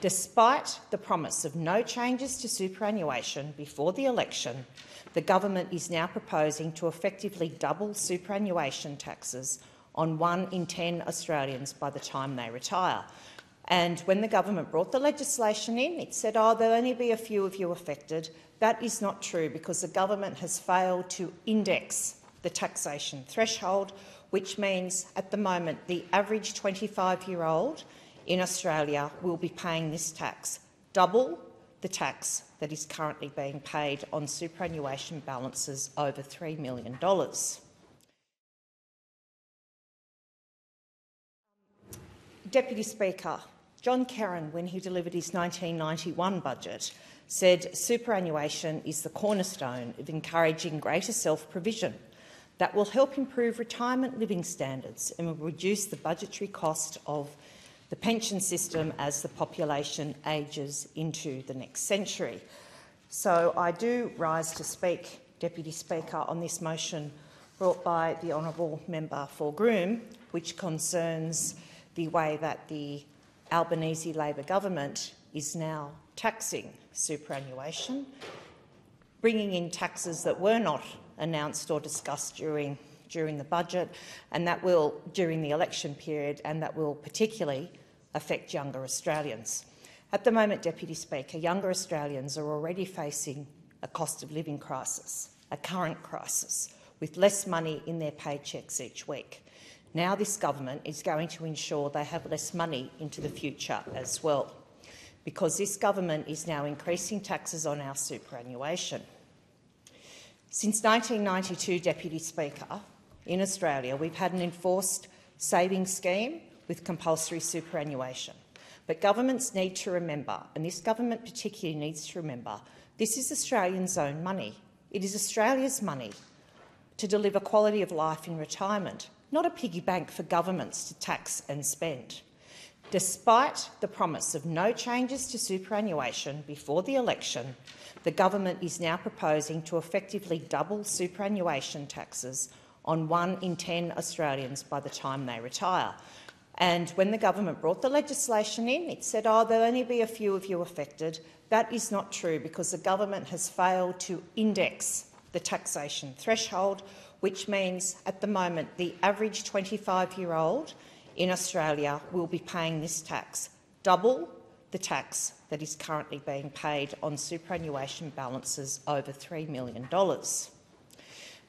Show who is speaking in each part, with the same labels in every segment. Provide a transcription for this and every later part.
Speaker 1: Despite the promise of no changes to superannuation before the election, the government is now proposing to effectively double superannuation taxes on 1 in 10 Australians by the time they retire. And when the government brought the legislation in, it said, oh, there'll only be a few of you affected. That is not true, because the government has failed to index the taxation threshold, which means at the moment the average 25-year-old in Australia will be paying this tax, double the tax that is currently being paid on superannuation balances over $3 million. Deputy Speaker, John Kerin, when he delivered his 1991 budget, said superannuation is the cornerstone of encouraging greater self-provision that will help improve retirement living standards and will reduce the budgetary cost of the pension system as the population ages into the next century. So I do rise to speak, Deputy Speaker, on this motion brought by the honourable member for Groom, which concerns the way that the Albanese Labor government is now taxing superannuation, bringing in taxes that were not announced or discussed during the budget, and that will, during the election period, and that will particularly affect younger Australians. At the moment, Deputy Speaker, younger Australians are already facing a cost of living crisis, a current crisis, with less money in their paychecks each week. Now this government is going to ensure they have less money into the future as well, because this government is now increasing taxes on our superannuation. Since 1992, Deputy Speaker, in Australia we've had an enforced savings scheme with compulsory superannuation. But governments need to remember, and this government particularly needs to remember, this is Australians' own money. It is Australia's money to deliver quality of life in retirement, not a piggy bank for governments to tax and spend. Despite the promise of no changes to superannuation before the election, the government is now proposing to effectively double superannuation taxes on 1 in 10 Australians by the time they retire. And when the government brought the legislation in, it said, oh, there'll only be a few of you affected. That is not true, because the government has failed to index the taxation threshold, which means at the moment the average 25-year-old in Australia will be paying this tax, double the tax that is currently being paid on superannuation balances over $3 million.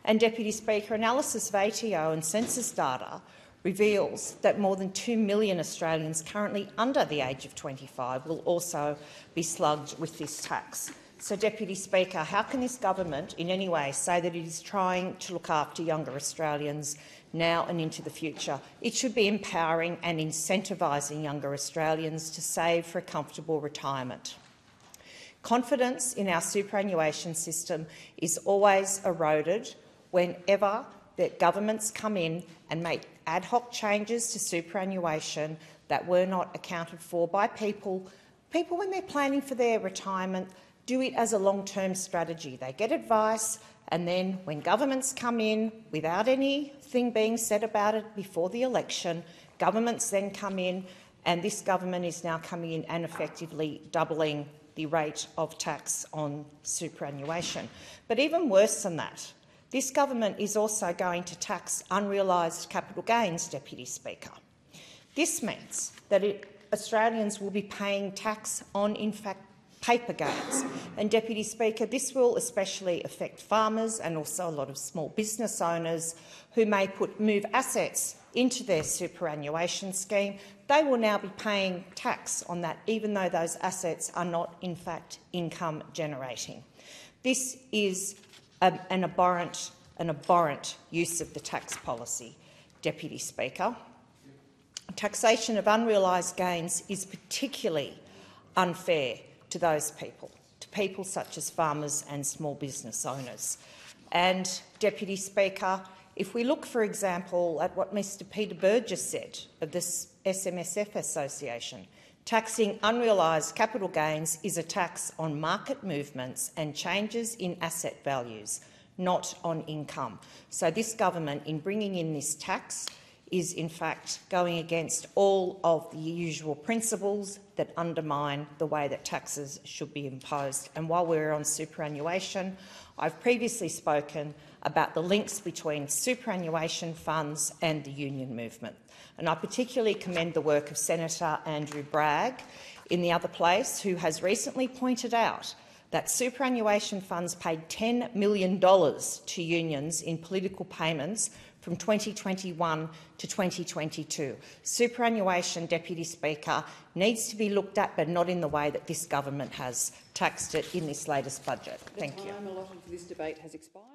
Speaker 1: And, Deputy Speaker, analysis of ATO and census data reveals that more than 2 million Australians currently under the age of 25 will also be slugged with this tax. So, Deputy Speaker, how can this government in any way say that it is trying to look after younger Australians now and into the future? It should be empowering and incentivising younger Australians to save for a comfortable retirement. Confidence in our superannuation system is always eroded whenever that governments come in and make ad hoc changes to superannuation that were not accounted for by people. People, when they're planning for their retirement, do it as a long-term strategy. They get advice, and then when governments come in without anything being said about it before the election, governments then come in, and this government is now coming in and effectively doubling the rate of tax on superannuation. But even worse than that, this government is also going to tax unrealised capital gains, Deputy Speaker. This means that Australians will be paying tax on, in fact, paper gains. And, Deputy Speaker, this will especially affect farmers and also a lot of small business owners who may move assets into their superannuation scheme. They will now be paying tax on that, even though those assets are not, in fact, income generating. This is an abhorrent use of the tax policy, Deputy Speaker. Taxation of unrealised gains is particularly unfair to those people, to people such as farmers and small business owners. And, Deputy Speaker, if we look, for example, at what Mr Peter Burgess said of the SMSF Association, taxing unrealised capital gains is a tax on market movements and changes in asset values, not on income. So this government, in bringing in this tax, is in fact going against all of the usual principles that undermine the way that taxes should be imposed. And while we're on superannuation, I've previously spoken about the links between superannuation funds and the union movement. And I particularly commend the work of Senator Andrew Bragg in the other place, who has recently pointed out that superannuation funds paid $10 million to unions in political payments from 2021 to 2022. Superannuation, Deputy Speaker, needs to be looked at, but not in the way that this government has taxed it in this latest budget. Thank you.
Speaker 2: The time allotted for this debate has expired.